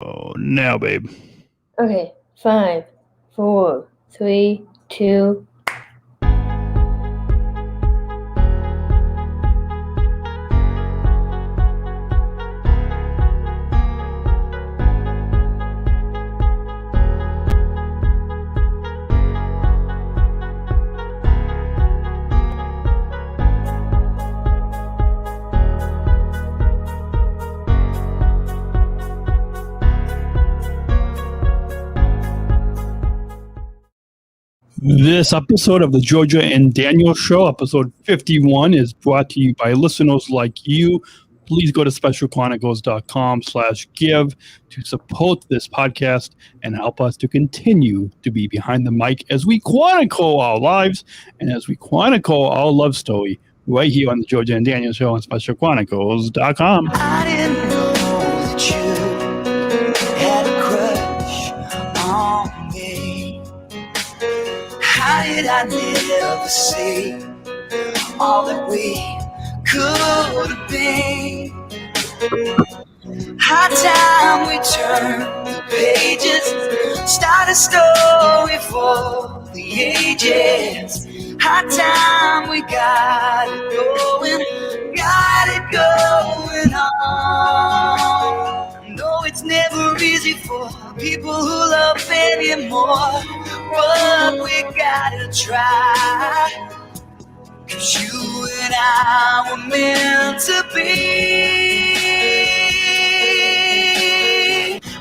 Oh, now, babe. Okay, 5, 4, 3, 2. This episode of the Georgia and Daniel Show, episode 51, is brought to you by listeners like you. Please go to specialchronicles.com/give to support this podcast and help us to continue to be behind the mic as we chronicle our lives and as we chronicle our love story right here on the Georgia and Daniel Show on specialchronicles.com. I didn't know that you had a crush on me. How did I never see all that we could have been? High time we turn the pages, start a story for the ages. High time we got it going on. No, it's never easy for people who love anymore, but we gotta try. 'Cause you and I were meant to be.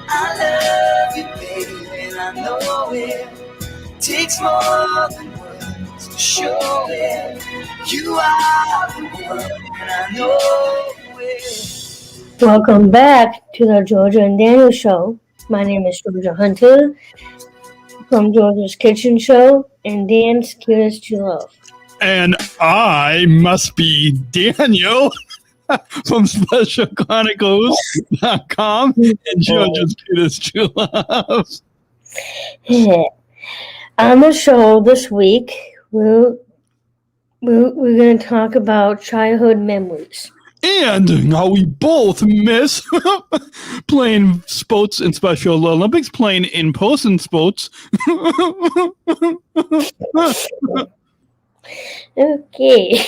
I love you, baby, and I know it takes more than words to show it. You are the one, and I know it. Welcome back to the Georgia and Daniel Show. My name is Georgia Hunter from Georgia's Kitchen Show and Dan's Cutest to Love. And I must be Daniel from specialchronicles.com and Georgia's Cutest to Love. On the show this week, we're going to talk about childhood memories. And how we both miss playing sports in Special Olympics, playing in-person sports. Okay.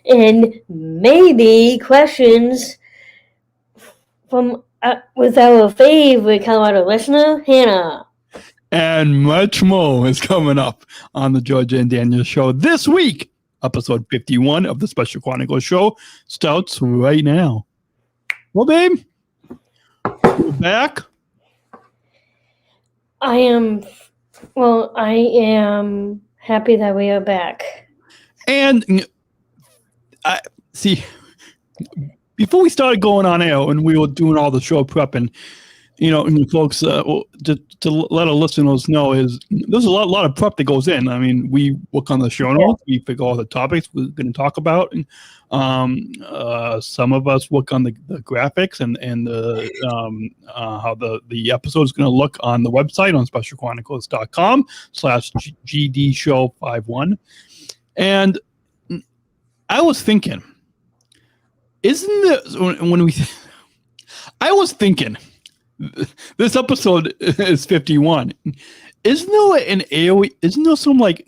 And maybe questions from with our favorite Colorado listener, Hannah. And much more is coming up on the Georgia and Daniel Show this week. Episode 51 of the Special Chronicles Show starts right now. Well, babe, we're back. I am happy that we are back. And I see, before we started going on air and we were doing all the show prep and folks, to let our listeners know is there's a lot of prep that goes in. I mean, we work on the show notes, we pick all the topics we're going to talk about. Some of us work on the graphics and how the episode is going to look on the website on specialchronicles.com/GDShow51. And I was thinking, I was thinking, this episode is 51. Isn't there some like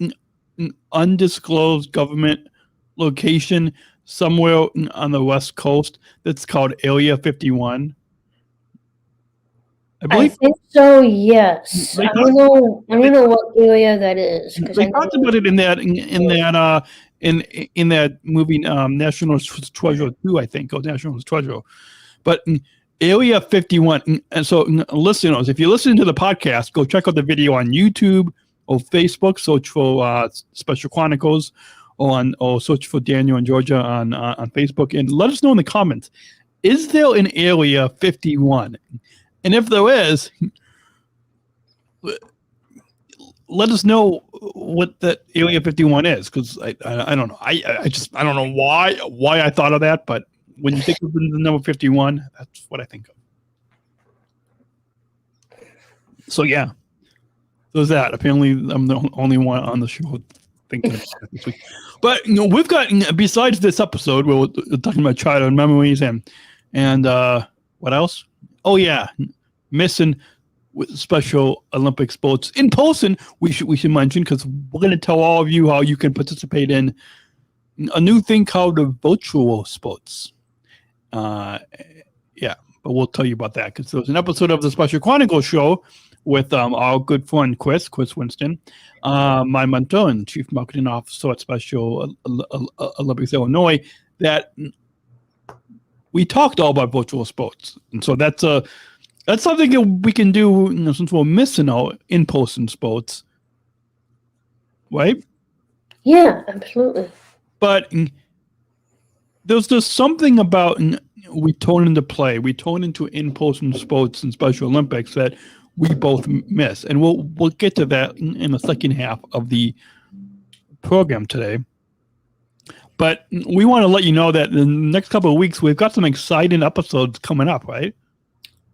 undisclosed government location somewhere on the West Coast that's called Area 51? I think so. Yes. I don't know what area that is. They talked about it in that movie, National Treasure 2, I think, or National Treasure, but. Area 51. And so, listeners, if you listen to the podcast, go check out the video on YouTube or Facebook. Search for Special Chronicles, or search for Daniel and Georgia on Facebook, and let us know in the comments. Is there an Area 51? And if there is, let us know what that Area 51 is, because I don't know. I don't know why I thought of that, but. When you think of the number 51, that's what I think of. So, yeah. There's that. Apparently, I'm the only one on the show thinking of that this week. But, we've got, besides this episode, where we're talking about childhood memories and what else? Oh, yeah. Missin with Special Olympics boats in Polson. We should mention, because we're going to tell all of you how you can participate in a new thing called the virtual sports. Yeah, but we'll tell you about that, because there was an episode of the Special Chronicles show with our good friend Chris Winston, my mentor and Chief Marketing Officer at Special Olympics Illinois, that we talked all about virtual sports. And so that's something that we can do, since we're missing out in-person sports, right? Yeah, absolutely. But there's just something about we turn into in-person sports and Special Olympics that we both miss, and we'll get to that in the second half of the program today. But we want to let you know that in the next couple of weeks we've got some exciting episodes coming up, right?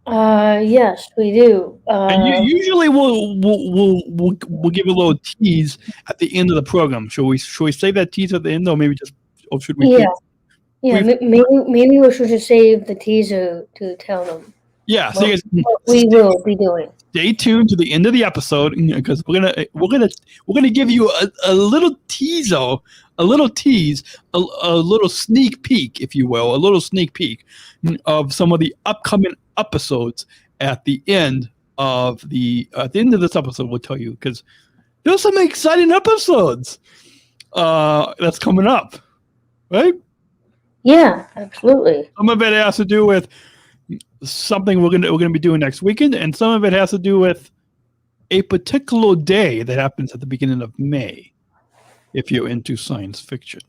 Yes, we do. And usually we'll give a little tease at the end of the program. Should we say that tease at the end, or should we? Yeah. Maybe we should just save the teaser to tell them. Yeah, so we will be doing. Stay tuned to the end of the episode, because we're gonna give you a little tease, a little sneak peek, if you will, a little sneak peek of some of the upcoming episodes at the end of this episode. We'll tell you, because there's some exciting episodes that's coming up, right? Yeah, absolutely. Some of it has to do with something we're gonna be doing next weekend, and some of it has to do with a particular day that happens at the beginning of May, if you're into science fiction.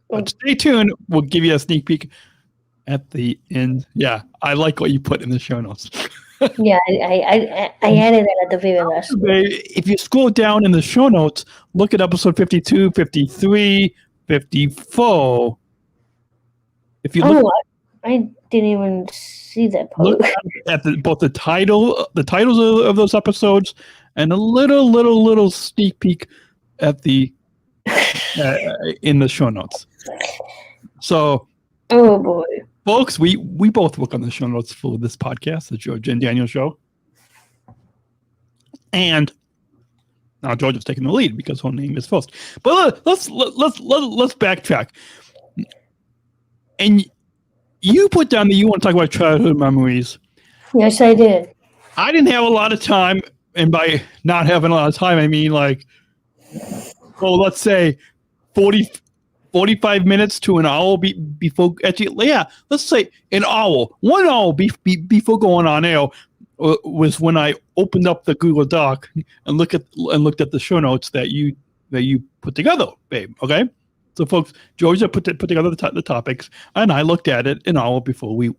But stay tuned. We'll give you a sneak peek at the end. Yeah, I like what you put in the show notes. Yeah, I added that at the very last. If you scroll down in the show notes, look at episode 52, 53, 54. If you look, I didn't even see that part. Look at both the titles of those episodes, and a little sneak peek at the in the show notes. So, oh boy, folks, we both work on the show notes for this podcast, the George and Daniel Show, and now George is taking the lead because her name is first. But let's backtrack. And you put down that you want to talk about childhood memories. Yes, I did. I didn't have a lot of time, and by not having a lot of time, I mean let's say 45 minutes to an hour before. Actually, yeah, let's say an hour. 1 hour before going on air was when I opened up the Google Doc and looked at the show notes that you put together, babe. Okay. So, folks, Georgia put together the topics, and I looked at it an hour before we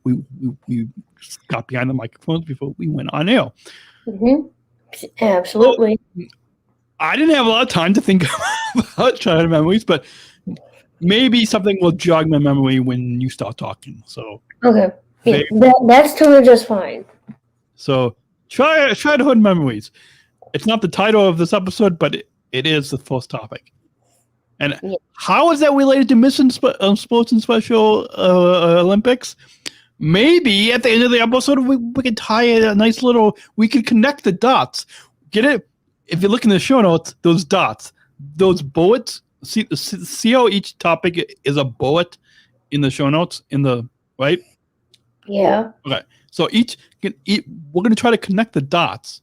got behind the microphones before we went on air. Mm-hmm. Absolutely. So, I didn't have a lot of time to think about childhood memories, but maybe something will jog my memory when you start talking. So okay, yeah, that's totally just fine. So childhood memories. It's not the title of this episode, but it is the first topic. And how is that related to Missin sports and Special Olympics? Maybe at the end of the episode, we could tie a nice little, we could connect the dots. Get it? If you look in the show notes, those dots, those bullets, see how each topic is a bullet in the show notes, right? Yeah. Okay. So we're going to try to connect the dots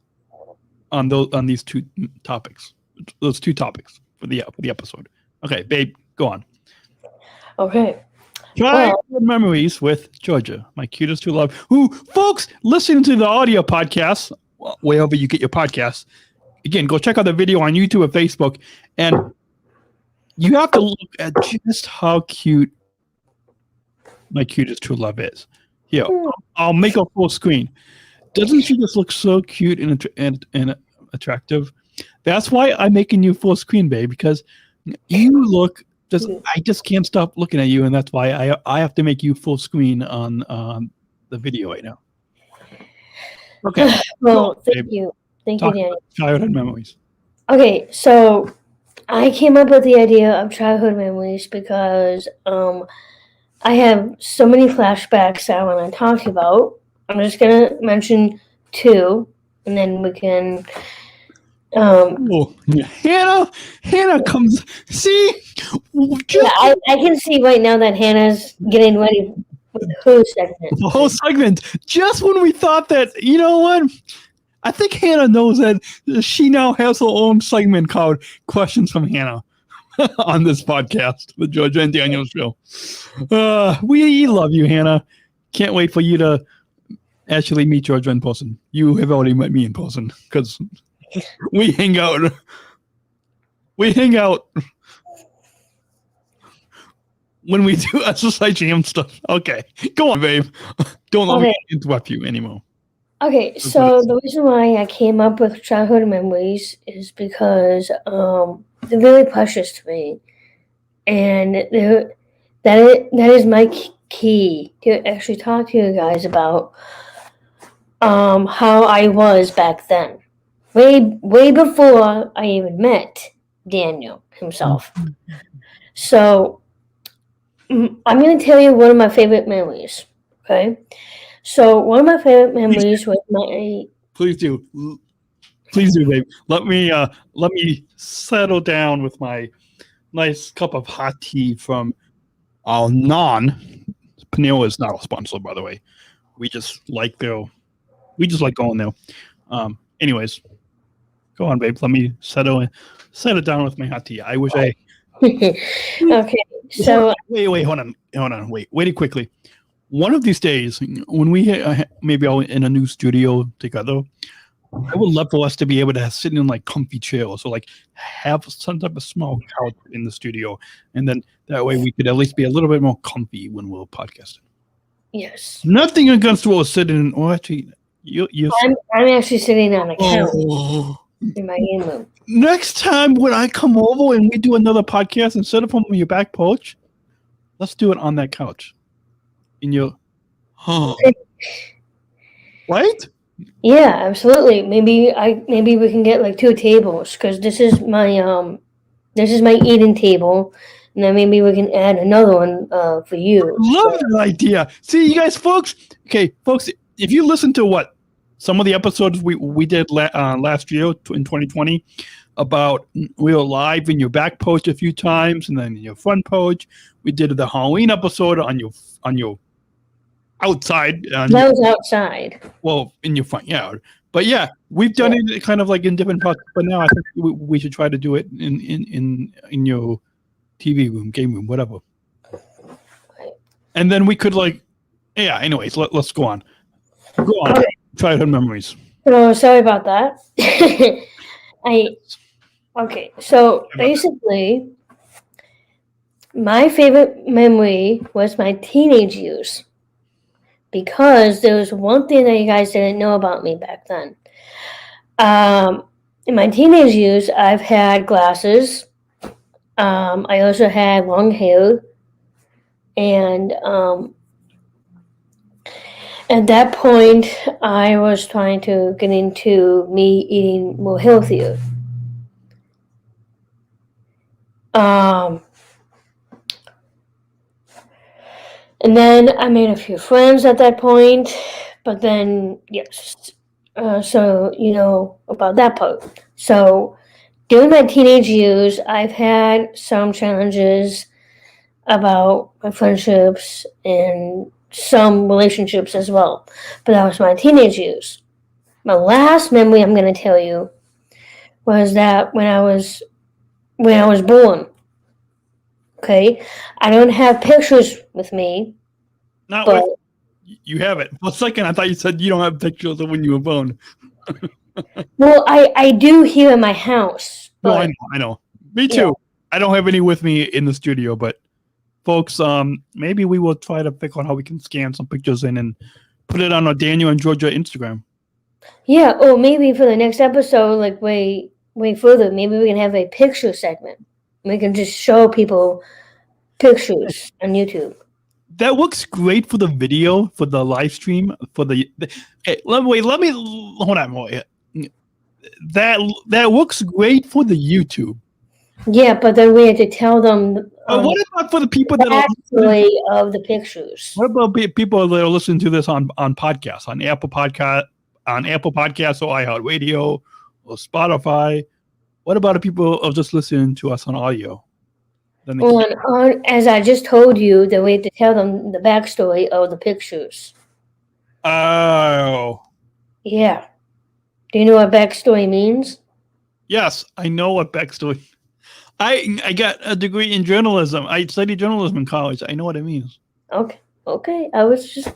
on these two topics, those two topics for the episode. Okay, babe, go on. Okay. Childhood memories with Georgia, my cutest true love. Who, folks, listen to the audio podcast wherever you get your podcasts. Again, go check out the video on YouTube or Facebook, and you have to look at just how cute my cutest true love is. Here, I'll make a full screen. Doesn't she just look so cute and attractive? That's why I'm making you full screen, babe, because you look I just can't stop looking at you, and that's why I have to make you full screen on the video right now. Okay. Well, thank you. Thank you, Danny. Childhood memories. Okay, so I came up with the idea of childhood memories because I have so many flashbacks that I want to talk about. I'm just gonna mention 2, and then we can. Hannah comes. See, Yeah, I can see right now that Hannah's getting ready for the Who segment. the whole segment. Just when we thought that, you know what? I think Hannah knows that she now has her own segment called "Questions from Hannah" on this podcast, the Georgia and Daniel Show. We love you, Hannah. Can't wait for you to actually meet Georgia in person. You have already met me in person because we hang out. We hang out when we do exercise jam stuff. Okay, go on, babe. Don't let me interrupt you anymore. Okay, so the reason why I came up with childhood memories is because they're really precious to me, and that is my key to actually talk to you guys about how I was back then, way before I even met Daniel himself. So I'm going to tell you one of my favorite memories. Okay. So one of my favorite memories was my. Please do, babe. Let me settle down with my nice cup of hot tea from our Panera is not a sponsor, by the way. We just like going there. Anyways, go on, babe. Let me settle down with my hot tea. I wish I. Okay. So wait, hold on. Wait quickly. One of these days, when we maybe all in a new studio together, I would love for us to be able to sit in like comfy chairs or like have some type of small couch in the studio, and then that way we could at least be a little bit more comfy when we're podcasting. Yes. Nothing against what we're sitting in. Oh, actually, I'm actually sitting on a couch in my game room. Next time when I come over and we do another podcast, instead of on your back porch, let's do it on that couch. In your right? Yeah, absolutely. Maybe we can get like 2 tables because this is my eating table, and then maybe we can add another one for you. Love that idea. See, you guys, folks. Okay, folks, if you listen to some of the episodes we did last year in 2020 about we were live in your back porch a few times and then in your front porch. We did the Halloween episode on your outside. That was outside. Well, in your front yard. But yeah, we've done it kind of like in different parts. But now I think we should try to do it in your TV room, game room, whatever. And then we could anyways, let's go on. Go on. Okay. Childhood memories. Oh, sorry about that. Okay, so basically, my favorite memory was my teenage years. Because there was one thing that you guys didn't know about me back then. In my teenage years, I've had glasses. I also had long hair. And at that point, I was trying to get into me eating more healthier. And then I made a few friends at that point, but then, yes, so you know about that part. So during my teenage years, I've had some challenges about my friendships and some relationships as well. But that was my teenage years. My last memory I'm going to tell you was that when I was born. Okay, I don't have pictures with me. You have it. For a second, I thought you said you don't have pictures of when you were born. Well, I do here in my house. No, I know. Me too. Yeah. I don't have any with me in the studio, but folks, maybe we will try to figure out how we can scan some pictures in and put it on our Daniel and Georgia Instagram. Yeah, or maybe for the next episode, like way further, maybe we can have a picture segment. We can just show people pictures on YouTube. That works great for the video, for the live stream, for the okay, let me hold on. That works great for the YouTube. Yeah, but then we had to tell them What about for the people that are backstory of the pictures. What about people that are listening to this on podcasts, on Apple Podcasts or iHeartRadio or Spotify? What about the people of just listening to us on audio? Then they Well, as I just told you, the way to tell them the backstory of the pictures. Oh, Yeah. Do you know what backstory means? yes, I know what backstory. I got a degree in journalism. I studied journalism in college. I know what it means. Okay. I was just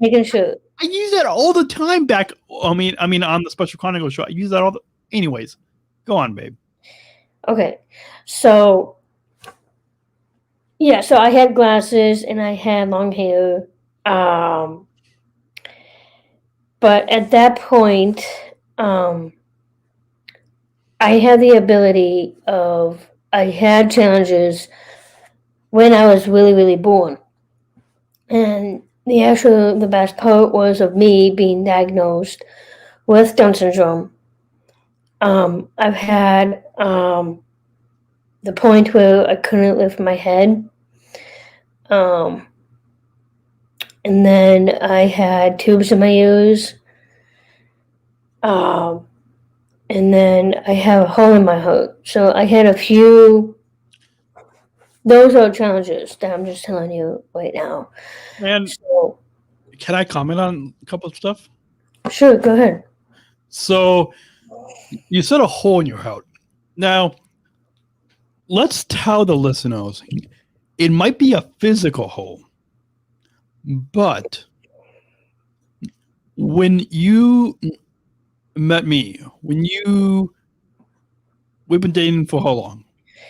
making sure. I use that all the time back. I mean, on the Special Chronicles show, I use that all the. Anyways, go on, babe. Okay, so yeah, so I had glasses and I had long hair, but at that point, I had the ability of I had challenges when I was really, really born, and the best part was of me being diagnosed with Down syndrome. I've had the point where I couldn't lift my head. And then I had tubes in my ears. And then I have a hole in my heart. So I had a few. Those are challenges that I'm just telling you right now. And So, can I comment on a couple of stuff? sure, go ahead. So you said a hole in your heart. Now, let's tell the listeners it might be a physical hole, but when you met me, we've been dating for how long?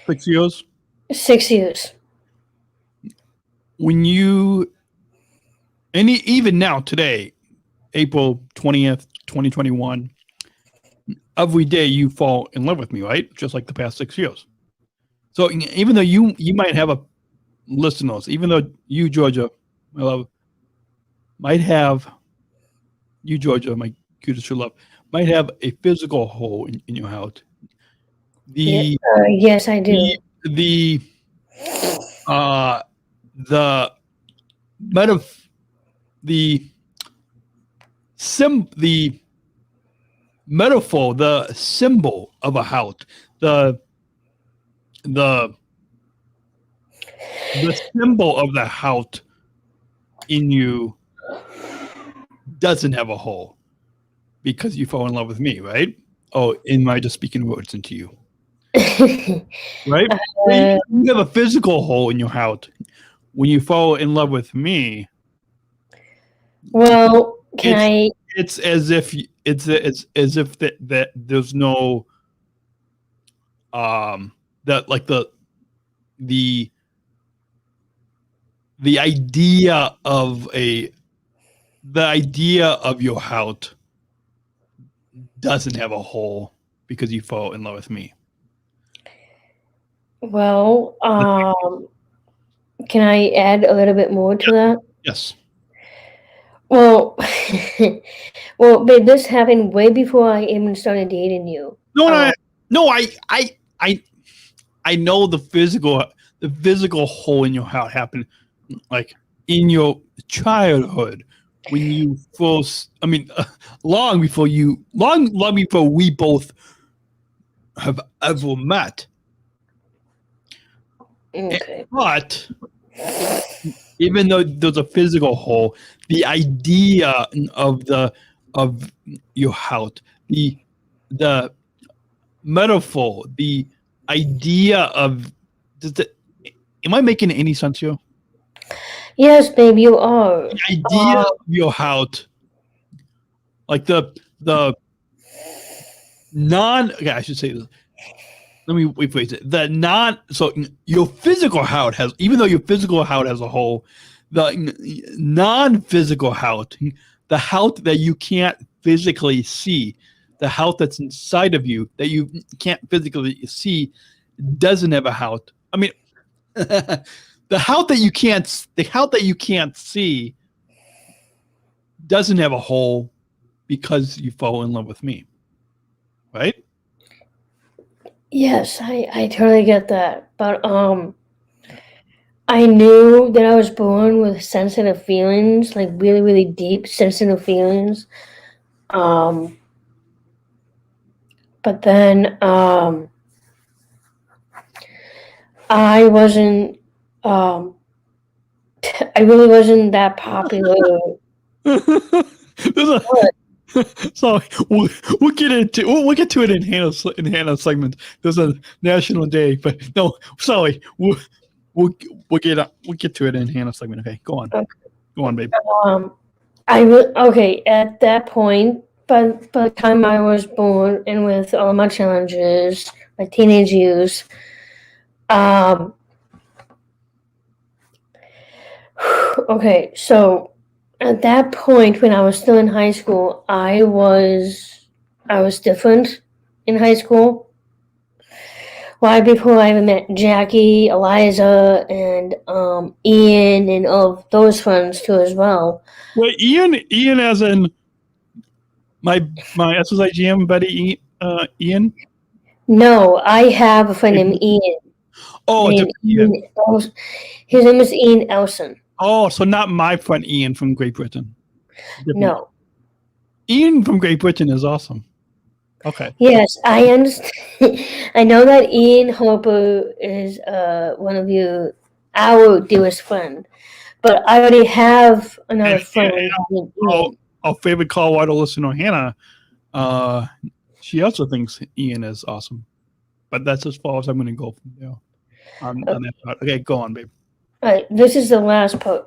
6 years? 6 years. When even now, today, April 20th, 2021, every day you fall in love with me, right? Just like the past 6 years. So even though you might have a listeners, even though you, Georgia, my love, might have you, Georgia, my cutest true love, might have a physical hole in your heart. Yes, I do. The metaphor, the symbol of a heart, the symbol of the heart in you doesn't have a hole because you fall in love with me, right? Oh, am I just speaking words into you? Right? You have a physical hole in your heart when you fall in love with me. Well, it's as if that there's no that like the idea of your heart doesn't have a hole because you fall in love with me. Well, can I add a little bit more to that? Yes. Well, babe, this happened way before I even started dating you. No, I know the physical hole in your heart happened like in your childhood when you first. I mean, long before we both have ever met. Okay. But even though there's a physical hole, the idea of your heart, the metaphor, the idea of am I making any sense here? Yes, babe, you are. The idea of your heart, like the I should say this. Let me rephrase it. So your physical heart has, even though your physical heart has a hole, the non-physical heart, the heart that you can't physically see, the heart that's inside of you that you can't physically see, doesn't have a heart. I mean, the heart that you can't see doesn't have a hole because you fall in love with me, right? Yes, I totally get that. But I knew that I was born with sensitive feelings, like really, really deep sensitive feelings. But then I wasn't I really wasn't that popular. There's a, so we'll get to it in Hannah's segment. There's a national day, but no, sorry, we'll get to it in Hannah's segment. Okay, go on, Okay. Go on, babe. Okay, at that point, by the time I was born and with all my challenges, my teenage years, okay, so at that point when I was still in high school, I was different in high school. Why? Before I even met Jackie, Eliza, and Ian, and all of those friends too as well. Wait, Ian, as in my SSIGM buddy, Ian. No, I have a friend named Ian. Oh, Named Ian. His name is Ian Elson. Oh, so not my friend Ian from Great Britain. Different. No. Ian from Great Britain is awesome. Okay. Yes, I understand. I know that Ian Harper is one of our dearest friend, but I already have another friend. Our favorite Colorado listener, Hannah, she also thinks Ian is awesome, but that's as far as I'm going to go from there. On that part. Okay, go on, babe. All right, this is the last part.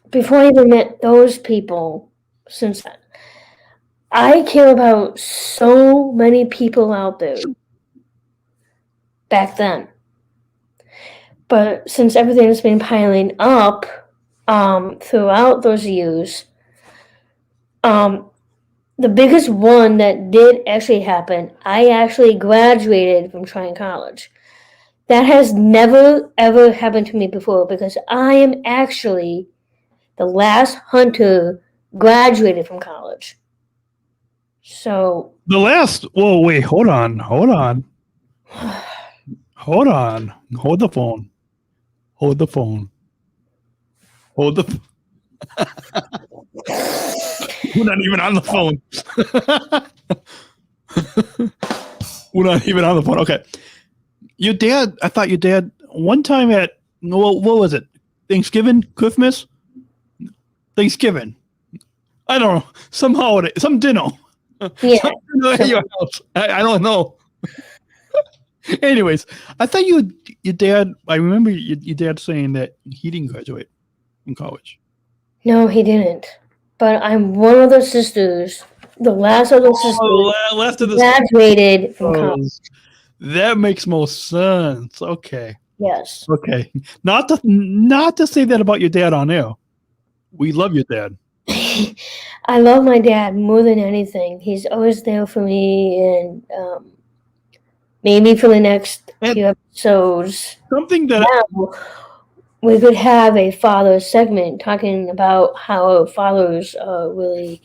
Before I even met those people, since I care about so many people out there back then. But since everything has been piling up throughout those years, the biggest one that did actually happen, I actually graduated from Tryon College. That has never, ever happened to me before because I am actually the last Hunter graduated from college. So the last. Whoa, wait, hold on. Hold the phone. We're not even on the phone. We're not even on the phone. Okay. Your dad, I thought your dad, one time at, what was it? Thanksgiving? Christmas? Thanksgiving. I don't know. Some holiday, some dinner. yeah. Some dinner at your house. I don't know. Anyways, I thought your dad, I remember your dad saying that he didn't graduate from college. No, he didn't. But I'm one of those sisters, the last of those sisters graduated from college. That makes more sense. Okay. Yes. Okay. Not to say that about your dad on air. We love your dad. I love my dad more than anything. He's always there for me, and maybe for the next few episodes. Something that we could have a father segment talking about how our fathers really.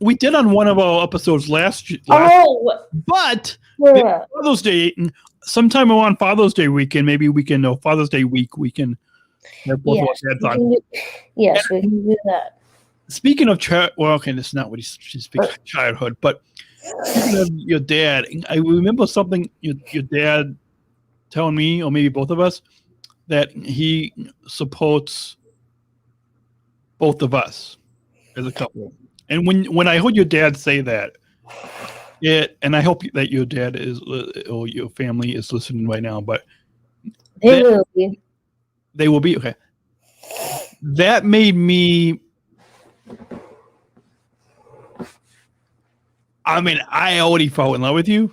We did on one of our episodes last but yeah. Father's Day, sometime around Father's Day weekend, maybe we can know Father's Day week. We can have both of our dads on. Yes, we can do that. Speaking of okay, this is not what she speaks of childhood, but speaking of your dad, I remember something your dad telling me, or maybe both of us, that he supports both of us as a couple. And when I heard your dad say that, and I hope that your dad is or your family is listening right now, but they will be. They will be okay. That made me. I mean, I already fell in love with you,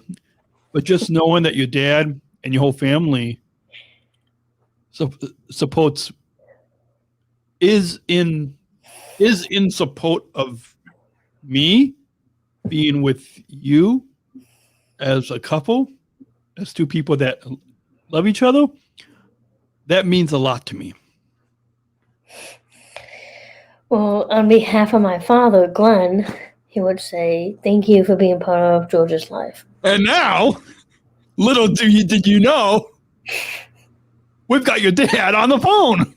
but just knowing that your dad and your whole family supports is in support of me being with you as a couple, as two people that love each other, that means a lot to me. Well, on behalf of my father, Glenn, he would say, "Thank you for being part of George's life." And now, little did you know, we've got your dad on the phone.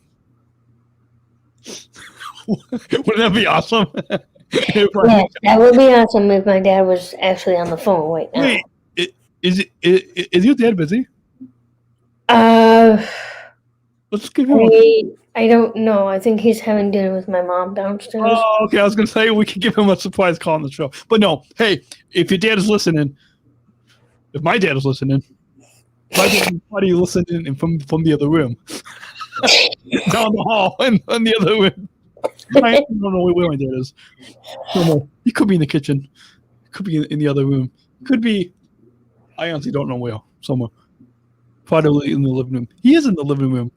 Wouldn't that be awesome? Yes, that would be awesome if my dad was actually on the phone right now. Wait, is your dad busy? Let's give him. I don't know. I think he's having dinner with my mom downstairs. Oh, okay. I was gonna say we could give him a surprise call on the show, but no. Hey, if your dad is listening, if my dad is listening, why are you listening from the other room, down the hall in the other room? I don't know where my dad is. He could be in the kitchen. He could be in the other room. Could be. I honestly don't know where. Somewhere. Probably in the living room. He is in the living room.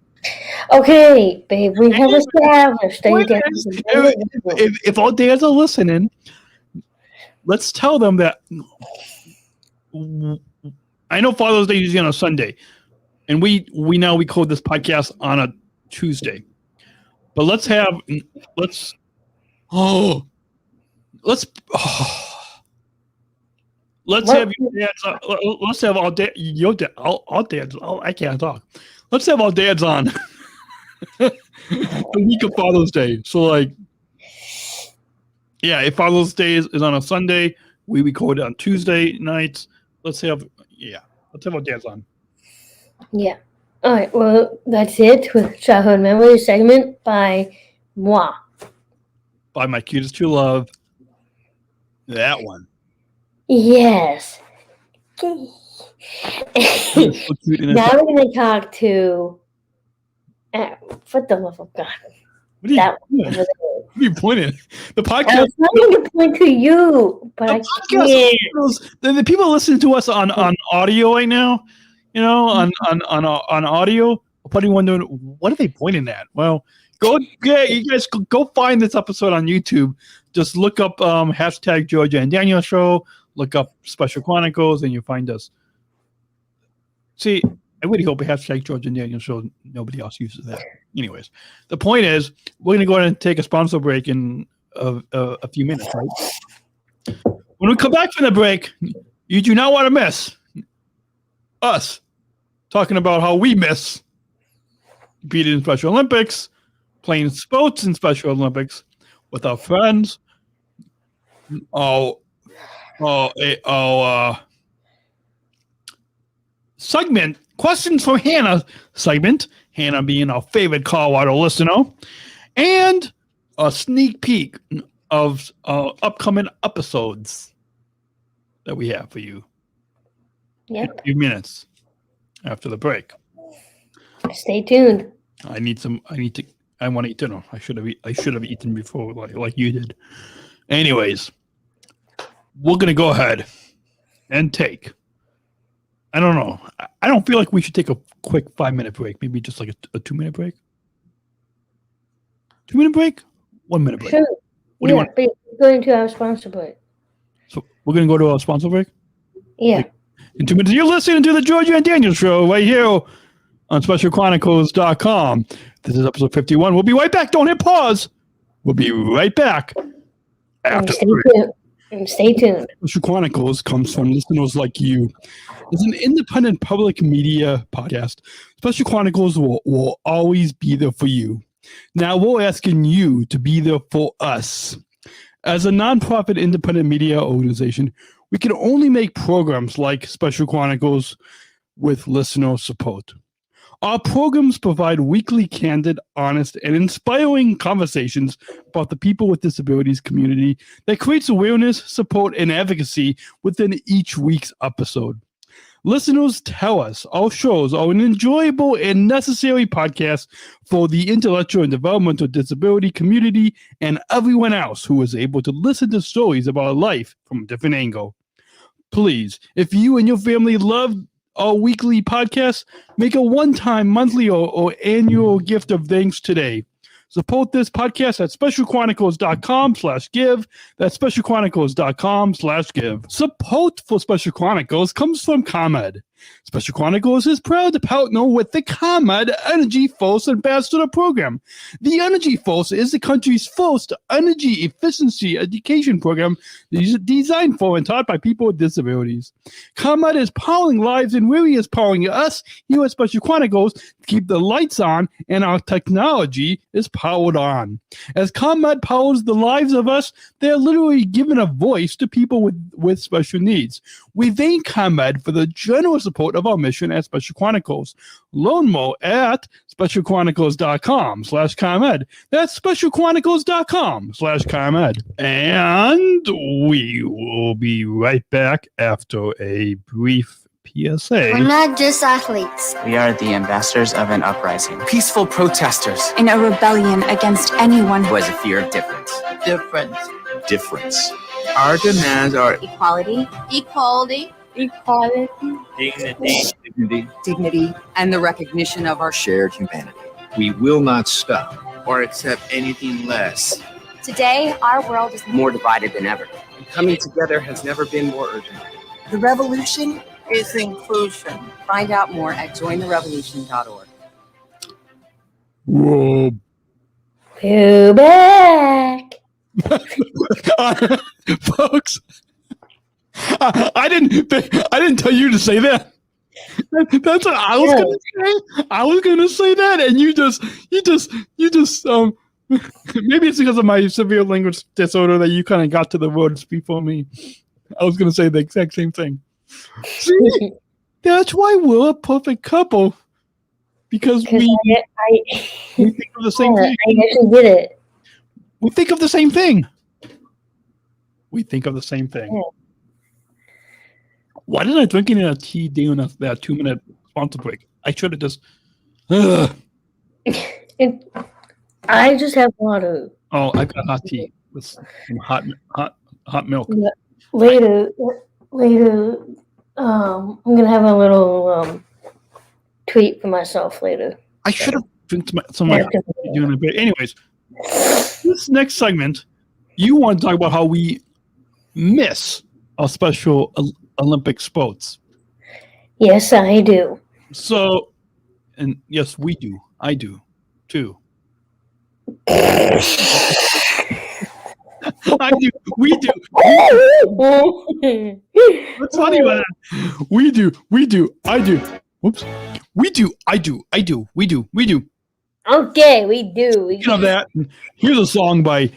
Okay, babe. We have established that if our dads are listening, let's tell them that. I know Father's Day is usually on a Sunday, and we record this podcast on a Tuesday. But let's have your dads. Let's have our dads. Oh, I can't talk. Let's have our dads on the week of Father's Day. So, like, yeah, if Father's Day is on a Sunday, we record it on Tuesday nights. Let's have our dads on. Yeah. All right, well, that's it with Childhood Memories segment by moi. By my cutest true love. That one. Yes. Now we're going to talk to, for the love of God. What are you pointing? The podcast. I was trying to point to you, but I can't. The people listening to us on audio right now, on audio, are probably wondering, what are they pointing at? Well, you guys go find this episode on YouTube. Just look up hashtag Georgia and Daniel Show. Look up Special Chronicles, and you'll find us. See, I really hope a hashtag Georgia and Daniel Show. Nobody else uses that. Anyways, the point is, we're going to go ahead and take a sponsor break in a few minutes, right? When we come back from the break, you do not want to miss us talking about how we miss competing in Special Olympics, playing sports in Special Olympics with our friends. Segment, questions from Hannah segment. Hannah being our favorite Colorado listener, and a sneak peek of upcoming episodes that we have for you. Yep. In a few minutes after the break. Stay tuned. I want to eat dinner. I should have eaten before, like you did. Anyways, we're gonna go ahead and take. I don't know. I don't feel like we should take a quick 5-minute break. Maybe just like a 2-minute break. 2-minute break? 1-minute break. Sure. What do you want? We're going to our sponsor break. So we're gonna go to our sponsor break? Yeah. In 2 minutes, you're listening to the Georgia and Daniel Show right here on SpecialChronicles.com. This is episode 51. We'll be right back. Don't hit pause. We'll be right back after the break. Stay tuned. Special Chronicles comes from listeners like you. As an independent public media podcast, Special Chronicles will always be there for you. Now we're asking you to be there for us. As a nonprofit independent media organization, we can only make programs like Special Chronicles with listener support. Our programs provide weekly, candid, honest, and inspiring conversations about the people with disabilities community that creates awareness, support, and advocacy within each week's episode. Listeners tell us our shows are an enjoyable and necessary podcast for the intellectual and developmental disability community and everyone else who is able to listen to stories about life from a different angle. Please, if you and your family love our weekly podcast, make a one-time, monthly, or annual gift of thanks today. Support this podcast at specialchronicles.com/give. That's specialchronicles.com/give. Support for Special Chronicles comes from ComEd. Special Chronicles is proud to partner with the ComEd Energy Force Ambassador Program. The Energy Force is the country's first energy efficiency education program designed for and taught by people with disabilities. ComEd is powering lives and really is powering us here at Special Chronicles to keep the lights on and our technology is powered on. As ComEd powers the lives of us, they're literally giving a voice to people with special needs. We thank ComEd for the generous support of our mission at Special Chronicles. Learn more at specialchronicles.com/ComEd. That's specialchronicles.com/ComEd. And we will be right back after a brief PSA. We're not just athletes. We are the ambassadors of an uprising. Peaceful protesters. In a rebellion against anyone who has a fear of difference. Difference. Our demands are equality, dignity, and the recognition of our shared humanity. We will not stop or accept anything less. Today, our world is More divided than ever. Coming together has never been more urgent. The revolution is inclusion. Find out more at jointherevolution.org. Whoa. Go back. Folks, I didn't tell you to say that. That's what I was gonna say. I was gonna say that, and you just maybe it's because of my severe language disorder that you kind of got to the words before me. I was gonna say the exact same thing. See, that's why we're a perfect couple, because we think of the same thing. I actually did it. We think of the same thing. Yeah. Why did I drink any of that tea during that 2-minute sponsor break? I should have just. I just have water. Oh, I've got hot tea with some hot milk. Later, I'm gonna have a little treat for myself later. I should have drank some of my tea during a bit. Anyways, this next segment, you want to talk about how we miss our Special Olympic sports. Yes, I do. So, and yes, we do. I do, too. I do. We do. What's funny about that? We do. I do. Whoops. We do. I do. We do. Okay, we do. Speaking of that, here's a song by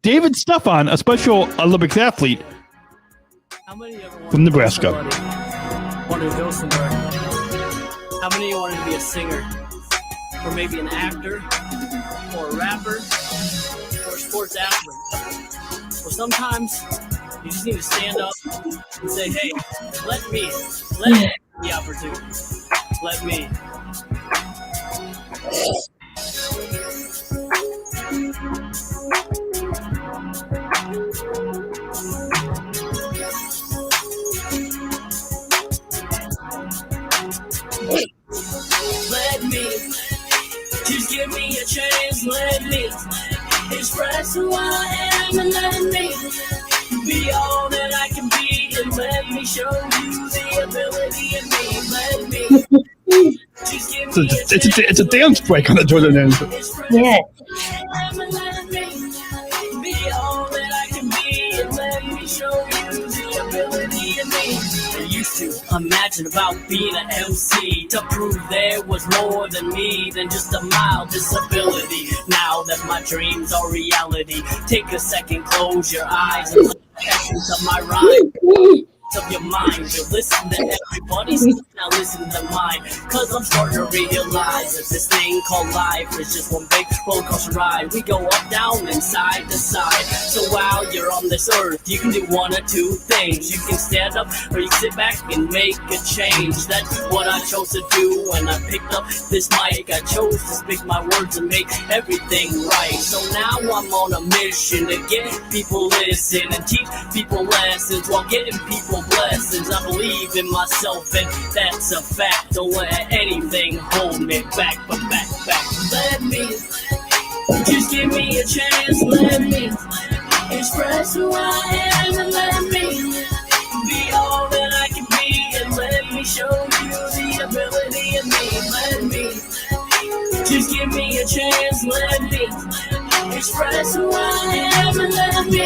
David Stefan, a Special Olympics athlete from Nebraska. Wanted to go somewhere. How many of you wanted to be a singer? Or maybe an actor? Or a rapper? Or a sports athlete? Well, sometimes you just need to stand up and say, hey, let me have the opportunity. Let me. Let me, just give me a chance, let me express who I am and let me be all that I can be and let me show you the ability in me, let me just give me a chance. It's a dance break on the Jordan end. Yeah. Be all that I can be and let me show you the ability in me. I used to imagine about being an MC to prove there was more than me than just a mild disability. Now that my dreams are reality, take a second, close your eyes and listen to the essence of my rhyme. Of your mind, you listen to everybody's, now listen to mine. Cause I'm starting to realize that this thing called life is just one big roller coaster ride. We go up, down, and side to side. So while you're on this earth, you can do one or two things. You can stand up or you can sit back and make a change. That's what I chose to do when I picked up this mic. I chose to speak my words and make everything right. So now I'm on a mission to get people listen and teach people lessons while getting people blessings. I believe in myself and that's a fact. Don't let anything hold me back, but back. Let me, just give me a chance. Let me express who I am and let me be all that I can be and let me show you chance, let me express who I am, and let me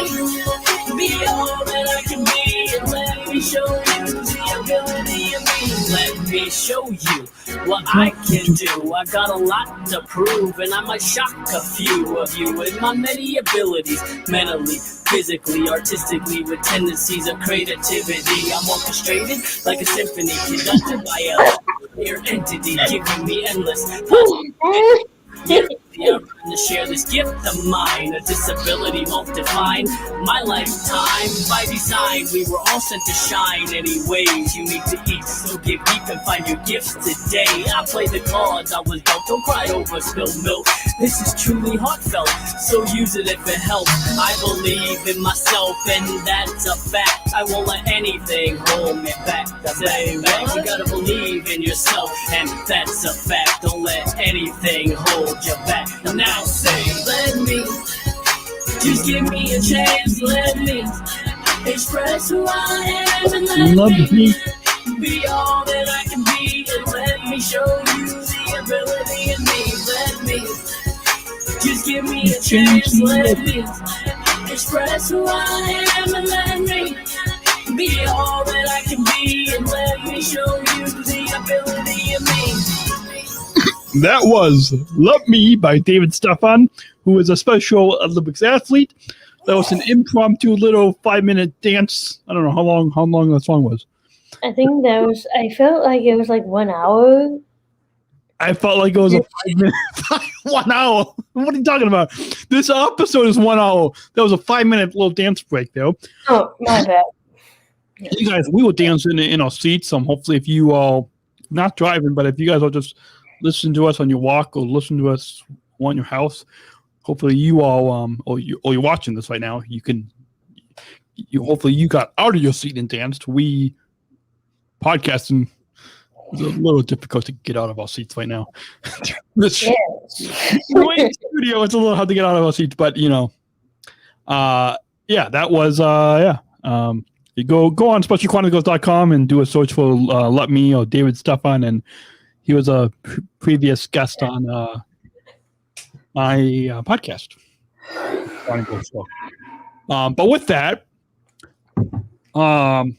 be all that I can be, and let me show you the ability in me. Let me show you what I can do. I got a lot to prove, and I might shock a few of you with my many abilities, mentally, physically, artistically, with tendencies of creativity. I'm orchestrated like a symphony conducted by a clear entity, giving me endless possibilities. Yeah, I'm trying to share this gift of mine. A disability won't define my lifetime. By design, we were all sent to shine. Anyways, you need to eat, so get deep and find your gifts today. I play the cards I was dealt. Don't cry over spilled milk. This is truly heartfelt, so use it if it helps. I believe in myself, and that's a fact. I won't let anything hold me back. Say what? You gotta believe in yourself, and that's a fact. Don't let anything hold you back. Now say, let me, just give me a chance, let me express who I am, and let me be all that I can be, and let me show you the ability in me. Let me, just give me a chance, let me express who I am, and let me be all that I can be, and let me show you the ability in me. That was Love Me by David Stefan, who is a Special Olympics athlete. That was an impromptu little 5-minute dance. I don't know how long that song was. I think I felt like it was like 1 hour. I felt like it was a 5-minute, 1 hour. What are you talking about? This episode is 1 hour. That was a 5-minute little dance break, though. Oh, my bad. You guys, we will dance in our seats. Hopefully, if you all not driving, but if you guys will just listen to us on your walk or listen to us on your house, hopefully you all, or you're watching this right now, hopefully you got out of your seat and danced. We podcasting is a little difficult to get out of our seats right now. This studio, it's a little hard to get out of our seats, but that was you go on specialchronicles.com and do a search for Let Me or David Stefan, and he was a previous guest on my podcast. But with that, wasn't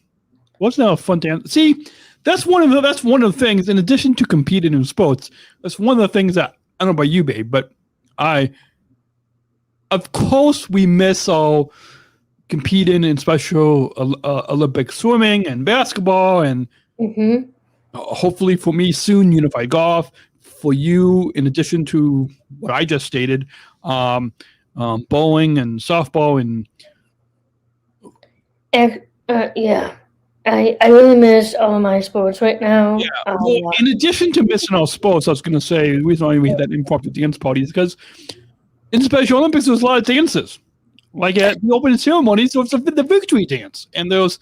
that a fun dance? See, that's one of the things. In addition to competing in sports, that's one of the things that I don't know about you, babe, but of course, we miss all competing in Special Olympic swimming and basketball, and hopefully for me soon, unified golf. For you, in addition to what I just stated, bowling and softball and I really miss all my sports right now. Yeah. Well, in addition to missing all sports, I was going to say the reason why we had that impromptu dance party is because in Special Olympics there's a lot of dances. Like at the opening ceremonies, there was the victory dance, and there was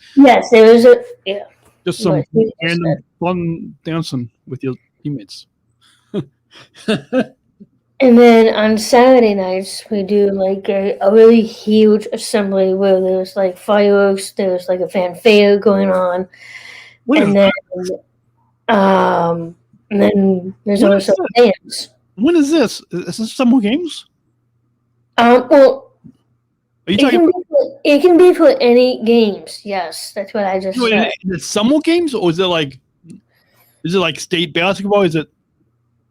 just some random fun dancing with your teammates. And then on Saturday nights, we do like a really huge assembly where there's like fireworks, there's like a fanfare going on, and then there's also a dance. When is this? Is this Summer Games? Well, are you talking? It can be for any games. Yes, that's what I just said. Is it Summer Games, or is it like state basketball? Is it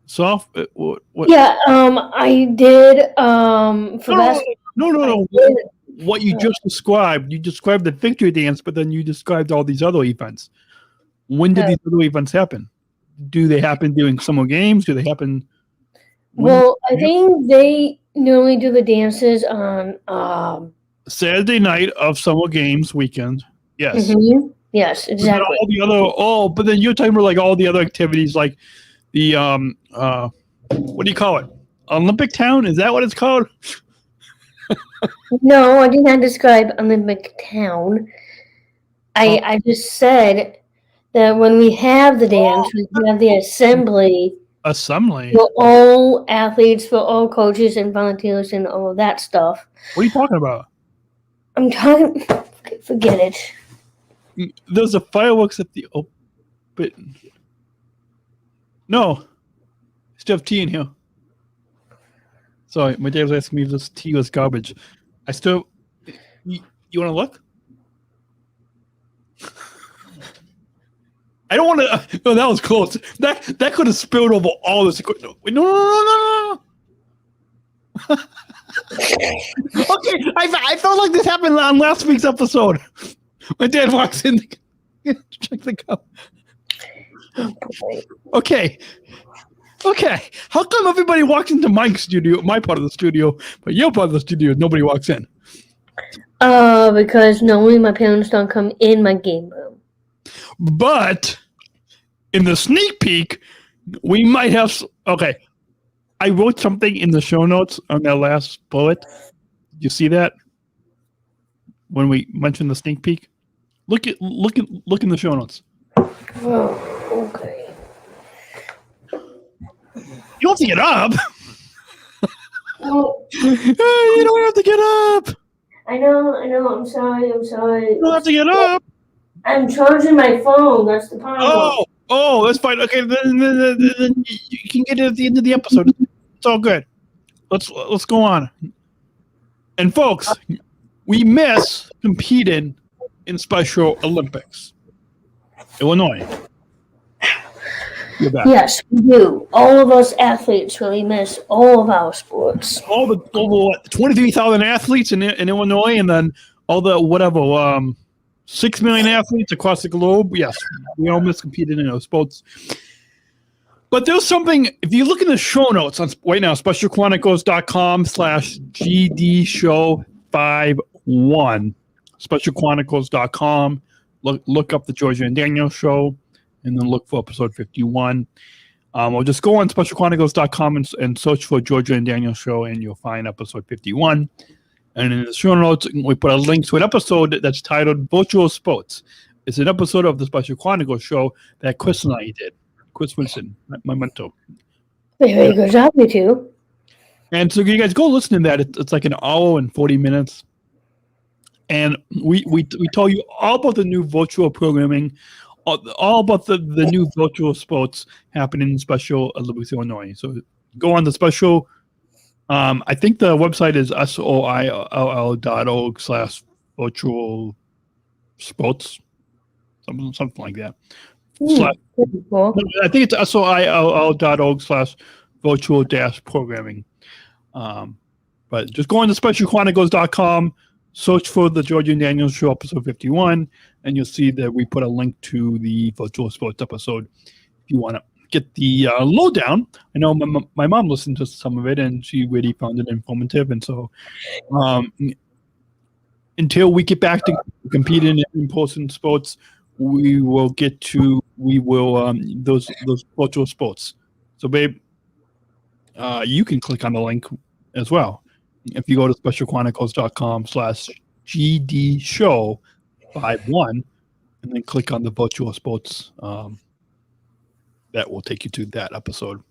soft? What? Yeah, I did for basketball. No. What you just described, you described the victory dance, but then you described all these other events. When did these other events happen? Do they happen during Summer Games? Do they happen? Well, I think they normally do the dances on Saturday night of Summer Games weekend. Yes. Mm-hmm. Yes, exactly. But then you're talking about like all the other activities, like the what do you call it? Olympic Town? Is that what it's called? No, I did not describe Olympic Town. I just said that when we have the dance, we have the assembly. Assembly? For all athletes, for all coaches and volunteers and all of that stuff. What are you talking about? I'm talking... Forget it. There's a fireworks at the open... No. Still have tea in here. Sorry, my dad was asking me if this tea was garbage. I still. You want to look? I don't want to. No, that was close. That could have spilled over all this. No. Okay, I felt like this happened on last week's episode. My dad walks in. Check the cup. Okay. How come everybody walks into my part of the studio, but your part of the studio, nobody walks in? Because normally my parents don't come in my game room. But in the sneak peek, we might have. Okay, I wrote something in the show notes on that last bullet. Did you see that when we mentioned the sneak peek? Look in the show notes. Oh, okay. You don't have to get up. Oh. You don't have to get up. I know. I'm sorry. You don't have to get up. I'm charging my phone. That's the problem. Oh, that's fine. Okay, then you can get it at the end of the episode. It's all good. Let's go on. And folks, we miss competing in Special Olympics. Illinois. Yes, we do. All of us athletes really miss all of our sports. All the 23,000 athletes in Illinois, and then all the 6 million athletes across the globe. Yes, we all miss competing in those sports. But there's something, if you look in the show notes right now, specialchronicles.com/GDShow51, specialchronicles.com, look up the Georgia and Daniel show, and then look for episode 51. Or just go on specialchronicles.com and search for Georgia and Daniel show, and you'll find episode 51. And in the show notes, we put a link to an episode that's titled Virtual Sports. It's an episode of the Special Chronicles show that Chris and I did. Chris Wilson, my mentor. Very good job, you two. And so you guys go listen to that. It's like an hour and 40 minutes. And we tell you all about the new virtual programming, all about the new virtual sports happening in Special Olympics, Illinois. So go on the Special. I think the website is soill.org/virtual sports, something like that. Cool. I think it's soill.org/virtual-programming. But just go on to specialchronicles.com, search for the Georgia and Daniel show episode 51, and you'll see that we put a link to the virtual sports episode if you want to get the lowdown. I know my mom listened to some of it, and she really found it informative. And so until we get back to competing in in-person sports, we will those virtual sports. So babe, you can click on the link as well. If you go to specialchronicles.com/GDShow51 and then click on the virtual sports, that will take you to that episode.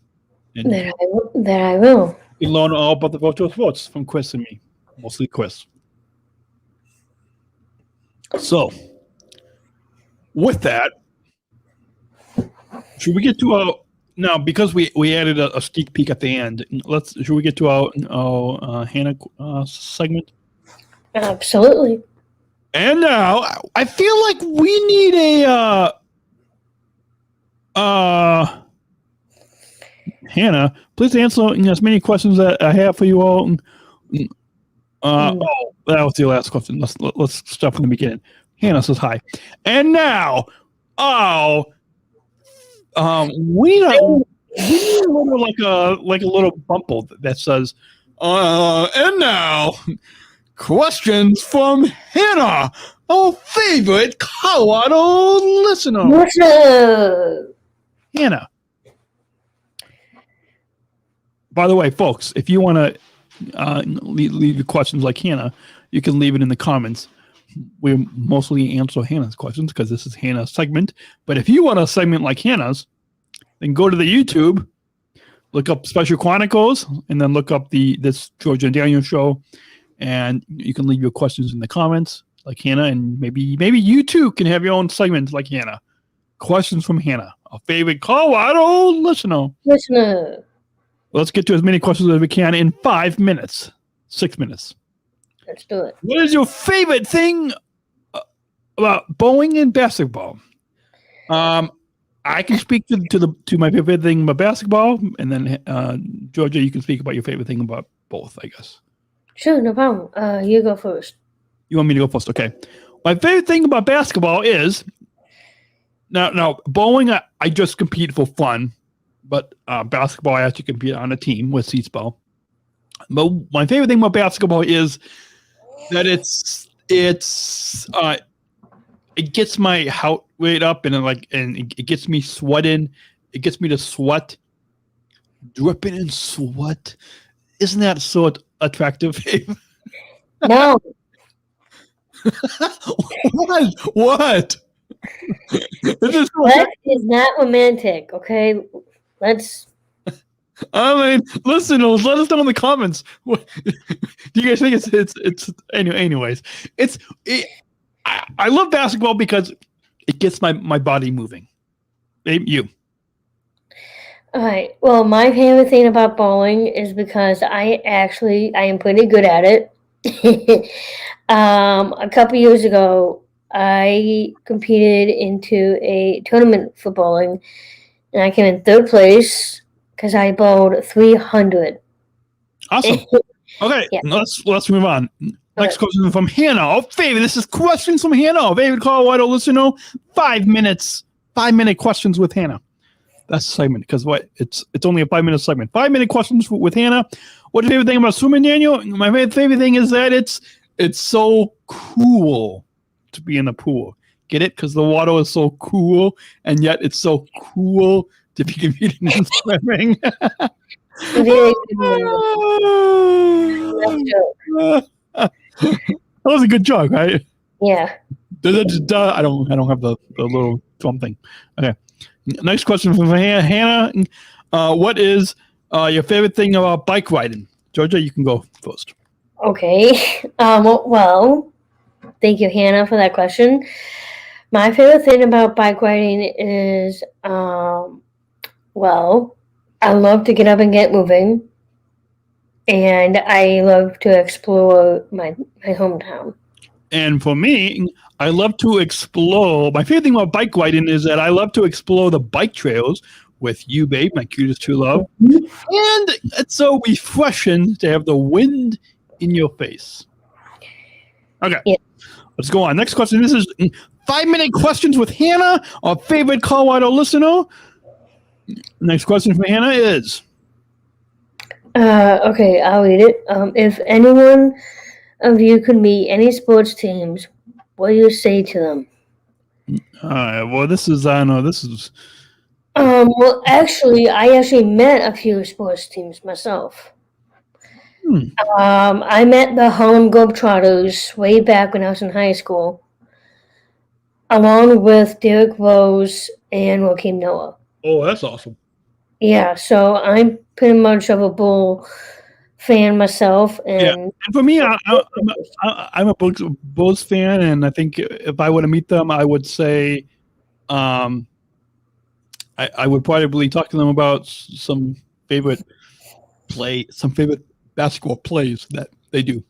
And that I will. You learn all about the virtual sports from Chris and me, mostly Chris. So, with that, should we get to now, because we added a sneak peek at the end, should we get to our Hannah segment? Absolutely. And now I feel like we need Hannah, please answer as many questions that I have for you all. That was the last question. Let's start from the beginning. Hannah says hi. And now, we need a little like a little bumble that says, and now, questions from Hannah, our favorite Colorado listener. Hannah. By the way, folks, if you want to leave your questions like Hannah, you can leave it in the comments. We mostly answer Hannah's questions because this is Hannah's segment. But if you want a segment like Hannah's, then go to the YouTube, look up Special Chronicles, and then look up this Georgia and Daniel show, and you can leave your questions in the comments like Hannah, and maybe you too can have your own segment like Hannah. Questions from Hannah, our favorite Colorado listener. Let's get to as many questions as we can in 5 minutes. 6 minutes. Let's do it. What is your favorite thing about bowling and basketball? I can speak to my favorite thing about basketball, and then Georgia, you can speak about your favorite thing about both, I guess. Sure, no problem. You go first. You want me to go first? Okay. My favorite thing about basketball is now bowling. I just compete for fun, but basketball I actually compete on a team with Seatsball. But my favorite thing about basketball is that it gets my heart rate up and it gets me sweating. It gets me to sweat, dripping in sweat. Isn't that so attractive? No. What? That is not romantic, okay? Let's. I mean, listeners, let us know in the comments. What, do you guys think it's anyways? I love basketball because it gets my body moving. You. All right. Well, my favorite thing about bowling is because I am pretty good at it. A couple years ago, I competed into a tournament for bowling, and I came in third place because I bowled 300. Awesome. Okay, yeah. Let's move on. Next question from Hannah. Oh, favorite. This is questions from Hannah. Favorite Colorado listener. 5 minutes. 5 minute questions with Hannah. That's a segment because it's only a 5 minute segment. 5 minute questions with Hannah. What's your favorite thing about swimming, Daniel? My favorite thing is that it's so cool to be in the pool. Get it? Because the water is so cool, and yet it's so cool to be competing in swimming. That was a good joke, right? Yeah. I don't have the little drum thing. Okay. Next question from Hannah. What is your favorite thing about bike riding? Georgia, you can go first. Okay. Well, thank you, Hannah, for that question. My favorite thing about bike riding is, well, I love to get up and get moving, and I love to explore my hometown. And for me, I love to explore. My favorite thing about bike riding is that I love to explore the bike trails with you, babe, my cutest true love. And it's so refreshing to have the wind in your face. Okay. Yeah. Let's go on. Next question. This is 5 minute questions with Hannah, our favorite Colorado listener. Next question from Hannah is. Okay, I'll read it. If anyone of you could meet any sports teams, what do you say to them? Well, this is, I know, this is. Well, I actually met a few sports teams myself. I met the Harlem Globetrotters way back when I was in high school, along with Derek Rose and Joakim Noah. Oh, that's awesome. Yeah, so I'm pretty much of a Bull fan myself. And for me, I'm a Bulls fan, and I think if I were to meet them, I would say I would probably talk to them about some favorite basketball plays that they do.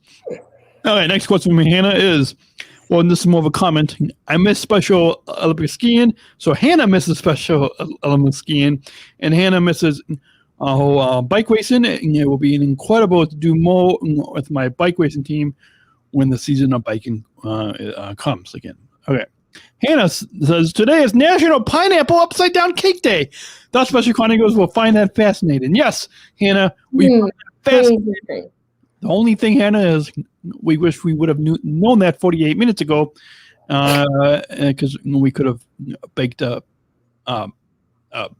All right, next question from Hannah is, well, this is more of a comment. I miss Special Olympic skiing. So Hannah misses Special Olympic skiing, and Hannah misses bike racing. And it will be incredible to do more with my bike racing team when the season of biking comes again. Okay. Hannah says, today is National Pineapple Upside Down Cake Day. The Special Chronicles will find that fascinating. Yes, Hannah, we find that fascinating. The only thing, Hannah, is we wish we would have known that 48 minutes ago because we could have baked a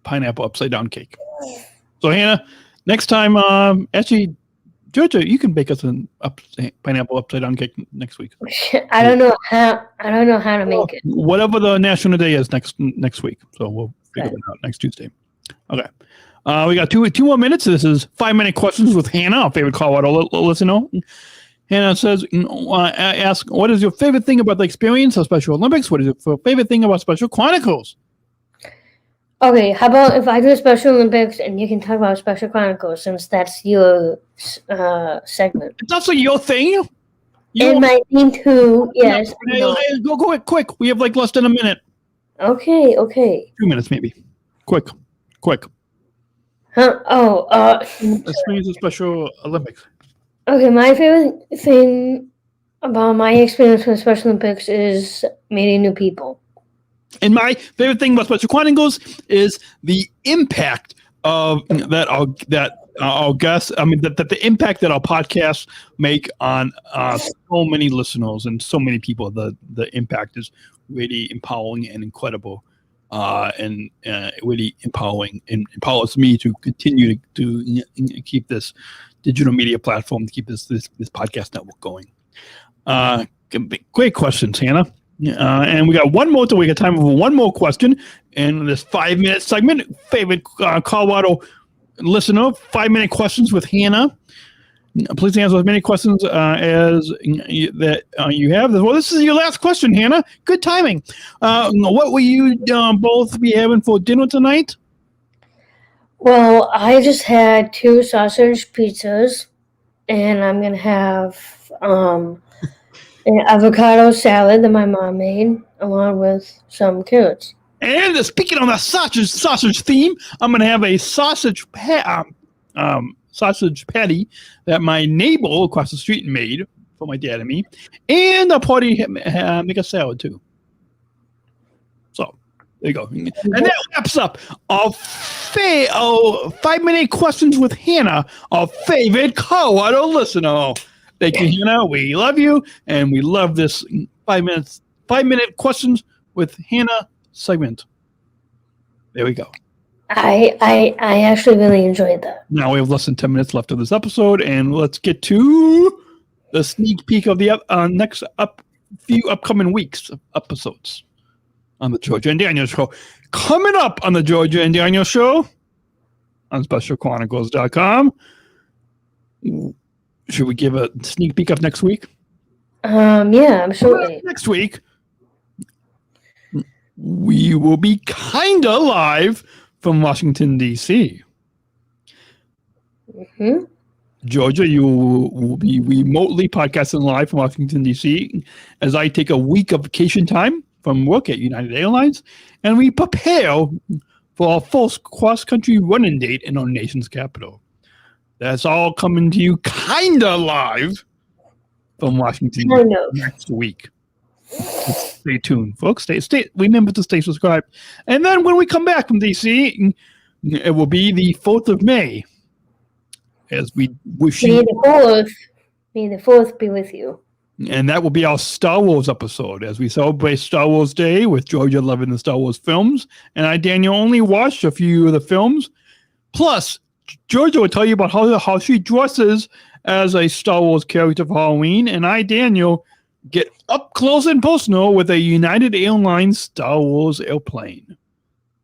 pineapple upside down cake. So, Hannah, next time, actually, Georgia, you can bake us a pineapple upside down cake next week. I don't know how to make it. Whatever the national day is next week. So we'll figure that out next Tuesday. Okay. We got two more minutes. This is 5 minute questions with Hannah, our favorite Colorado listener. Hannah says, ask, what is your favorite thing about the experience of Special Olympics? What is your favorite thing about Special Chronicles? Okay, how about if I do Special Olympics and you can talk about Special Chronicles since that's your segment. It's also your thing. And my theme too, yes. Go quick. We have like less than a minute. Okay. 2 minutes maybe. Quick. Huh? Let's finish the Special Olympics. Okay, my favorite thing about my experience with Special Olympics is meeting new people. And my favorite thing about Special Chronicles is the impact of that our guests. I mean, that the impact that our podcasts make on so many listeners and so many people. The impact is really empowering and incredible, and really empowering and empowers me to continue to keep this digital media platform, to keep this podcast network going. Great questions, Hannah. And we got one more. We got time for one more question in this 5-minute segment. Favorite Colorado listener, 5-minute questions with Hannah. Please answer as many questions as you have. Well, this is your last question, Hannah. Good timing. What will you both be having for dinner tonight? Well, I just had 2 sausage pizzas, and I'm gonna have an avocado salad that my mom made, along with some carrots. And speaking on the sausage theme, I'm going to have a sausage patty that my neighbor across the street made for my dad and me, and I'll probably make a salad too. So there you go. And that wraps up our 5-minute questions with Hannah, our favorite Colorado listener. Thank you, Hannah. We love you, and we love this 5-minute questions with Hannah segment. There we go. I actually really enjoyed that. Now we have less than 10 minutes left of this episode, and let's get to the sneak peek of the next few upcoming weeks of episodes on the Georgia and Daniel Show. Coming up on the Georgia and Daniel Show on SpecialChronicles.com. Should we give a sneak peek of next week? Yeah, absolutely. Next week, we will be kind of live from Washington, D.C. Mm-hmm. Georgia, you will be remotely podcasting live from Washington, D.C. as I take a week of vacation time from work at United Airlines, and we prepare for our first cross-country running date in our nation's capital. That's all coming to you kind of live from Washington next week. Stay tuned, folks. Stay. Remember to stay subscribed. And then when we come back from DC, it will be the 4th of May. As we wish you. May the 4th be with you. And that will be our Star Wars episode as we celebrate Star Wars Day with Georgia loving the Star Wars films. And Daniel, only watched a few of the films. Plus, Georgia will tell you about how she dresses as a Star Wars character for Halloween, and Daniel, get up close and personal with a United Airlines Star Wars airplane.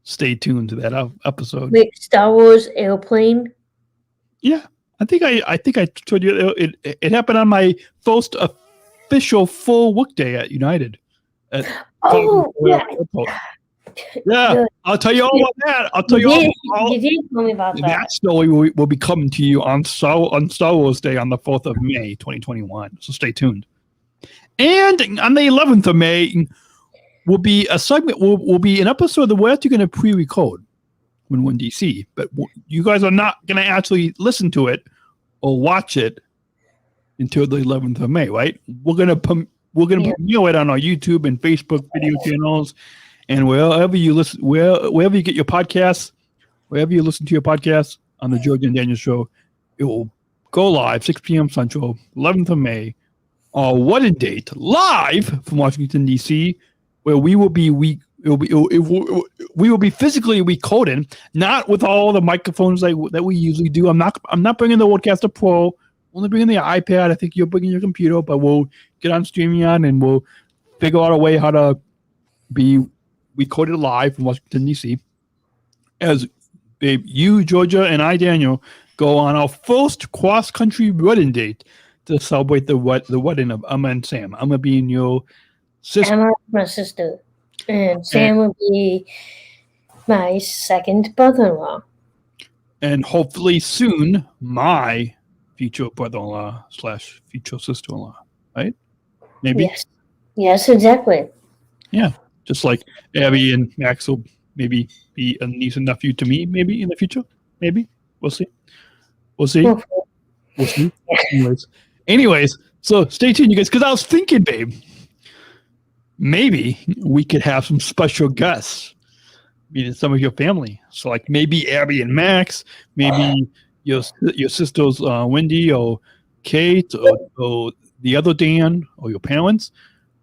Stay tuned to that episode. Wait, Star Wars airplane? Yeah, I think I told you it happened on my first official full work day at United. Yeah. Yeah, I'll tell you all about that. I'll tell you all. You did tell me about that. That story will be coming to you on Star Wars Day on the 4th of May, 2021. So stay tuned. And on the 11th of May will be a segment. Will be an episode that we're actually going to pre-record when we're in DC. But you guys are not going to actually listen to it or watch it until the 11th of May, right? We're gonna premiere it on our YouTube and Facebook video channels. And wherever you listen, wherever you get your podcasts, wherever you listen to your podcasts on the Georgia and Daniel Show, it will go live 6 p.m. Central, 11th of May, our wedding date, live from Washington D.C., where we will be physically recording, not with all the microphones that we usually do. I'm not bringing the Rodecaster Pro, only bringing the iPad. I think you're bringing your computer, but we'll get on StreamYard and we'll figure out a way how to be recorded live from Washington, D.C. as you, Georgia, and Daniel, go on our first cross-country wedding date to celebrate the wedding of Emma and Sam. Emma being your sister. Emma, my sister. And Sam will be my second brother-in-law. And hopefully soon, my future brother-in-law / future sister-in-law, right? Maybe. Yes, exactly. Yeah, just like Abby and Max will maybe be a niece and nephew to me, maybe in the future. Maybe we'll see. We'll see. Anyways, so stay tuned, you guys, because I was thinking, babe, maybe we could have some special guests, meeting some of your family. So, like maybe Abby and Max, maybe your sisters, Wendy or Kate, or the other Dan, or your parents.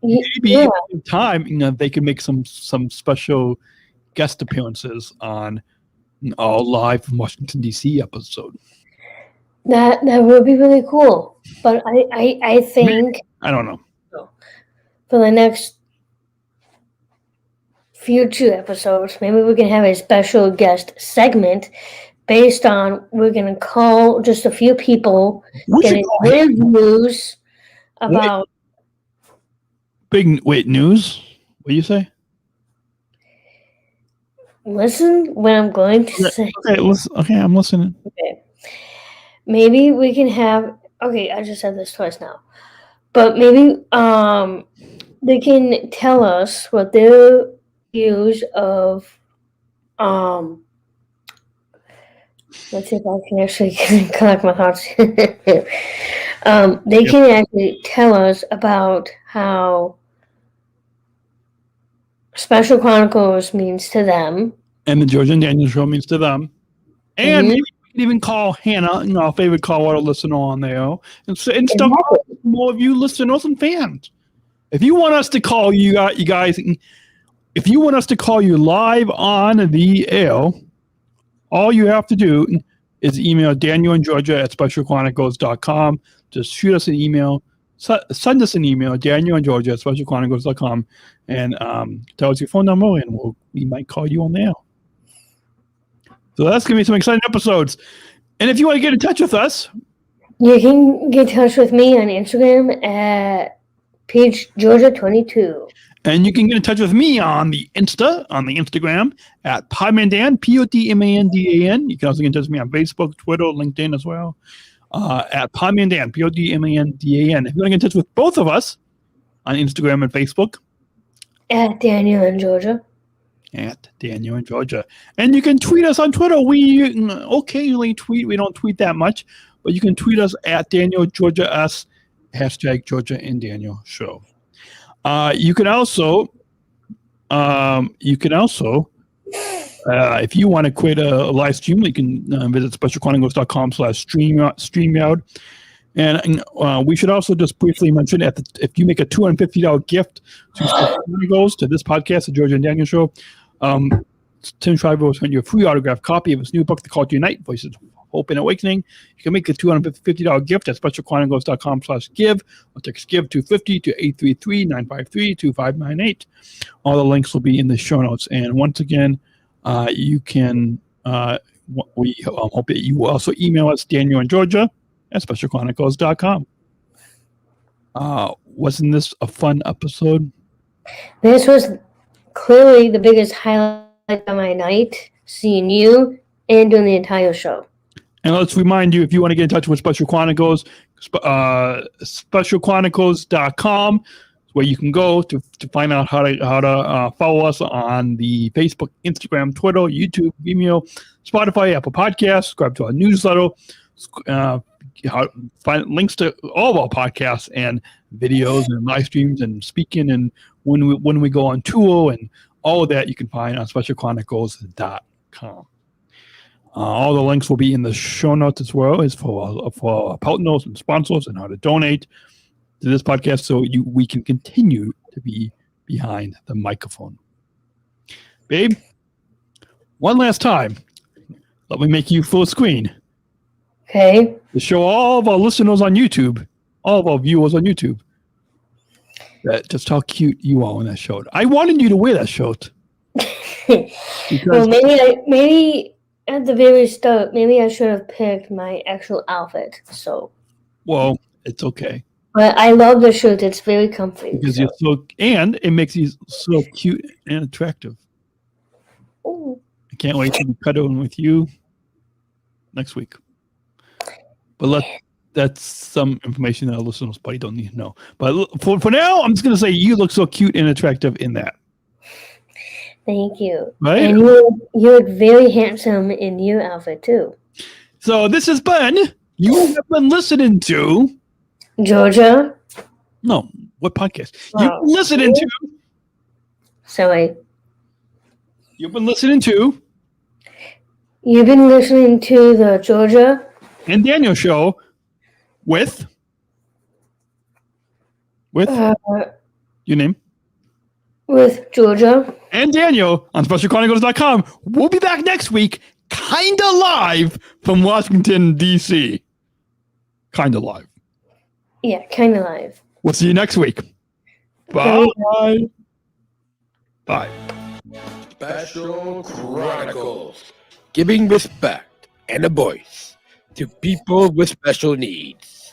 Maybe in time, they could make some special guest appearances on our live from Washington D.C. episode. That would be really cool. But I think I don't know. For the next future episodes, maybe we can have a special guest segment based on we're gonna call just a few people, getting news about. News? What do you say? Listen what I'm going to say. Okay, I'm listening. Okay. Maybe we can have. Okay, I just said this twice now, but maybe they can tell us what their views of Let's see if I can actually collect my thoughts. They can actually tell us about how Special Chronicles means to them. And the George and Daniel show means to them. And maybe we can even call Hannah, our favorite caller listener on there, and stuff more of you listeners and fans. If you want us to call you guys, if you want us to call you live on the air, all you have to do is email Daniel and Georgia at specialchronicles.com. Just shoot us an email. Send us an email, Daniel and Georgia at specialchronicles.com, and tell us your phone number, and we might call you on there. So that's going to be some exciting episodes. And if you want to get in touch with us, you can get in touch with me on Instagram at PageGeorgia22. And you can get in touch with me on the Instagram at Podmandan, PODMANDAN. You can also get in touch with me on Facebook, Twitter, LinkedIn as well, at Podmandan, PODMANDAN. If you want to get in touch with both of us on Instagram and Facebook, at Daniel and Georgia. At Daniel and Georgia. And you can tweet us on Twitter. We occasionally tweet. We don't tweet that much, but you can tweet us at Daniel Georgia S, hashtag Georgia and Daniel Show. You can also, if you want to create a live stream, you can visit specialchronicles.com/StreamYard. And we should also just briefly mention if you make a $250 gift to Special Chronicles to this podcast, the Georgia and Daniel Show, Tim Shriver will send you a free autographed copy of his new book, The Call to Unite, Voices of Hope and Awakening. You can make a $250 gift at specialchronicles.com/give, or text give 250 to 833-953-2598. All the links will be in the show notes. And once again, you can, we hope that you will also email us, Daniel and Georgia at specialchronicles.com. Wasn't this a fun episode? This was clearly the biggest highlight of my night, seeing you and doing the entire show. And let's remind you, if you want to get in touch with Special Chronicles, specialchronicles.com is where you can go to find out how to follow us on the Facebook, Instagram, Twitter, YouTube, Vimeo, Spotify, Apple Podcasts, subscribe to our newsletter, find links to all of our podcasts and videos and live streams and speaking, and when we go on tour and all of that you can find on specialchronicles.com. All the links will be in the show notes as well as for our partners and sponsors and how to donate to this podcast so we can continue to be behind the microphone. Babe, one last time, let me make you full screen. Okay. To show all of our listeners on YouTube, all of our viewers on YouTube, that just how cute you are in that shirt. I wanted you to wear that shirt. Well, maybe at the very start, maybe I should have picked my actual outfit. So. Well, it's okay. But I love the shirt. It's very comfy. Because you're and it makes you so cute and attractive. Ooh. I can't wait to be cuddling with you next week. But that's some information that our listeners probably don't need to know. But for now, I'm just going to say you look so cute and attractive in that. Thank you. Right? And you look very handsome in your outfit, too. So this has been, you have been listening to... Georgia? No, what podcast? Oh. You've been listening to... Sorry. You've been listening to... You've been listening to the Georgia and Daniel show with your name? With Georgia. And Daniel on SpecialChronicles.com. We'll be back next week, kind of live from Washington, D.C. Kind of live. Yeah, kind of live. We'll see you next week. Bye. Bye. Special Chronicles. Giving respect and a voice to people with special needs.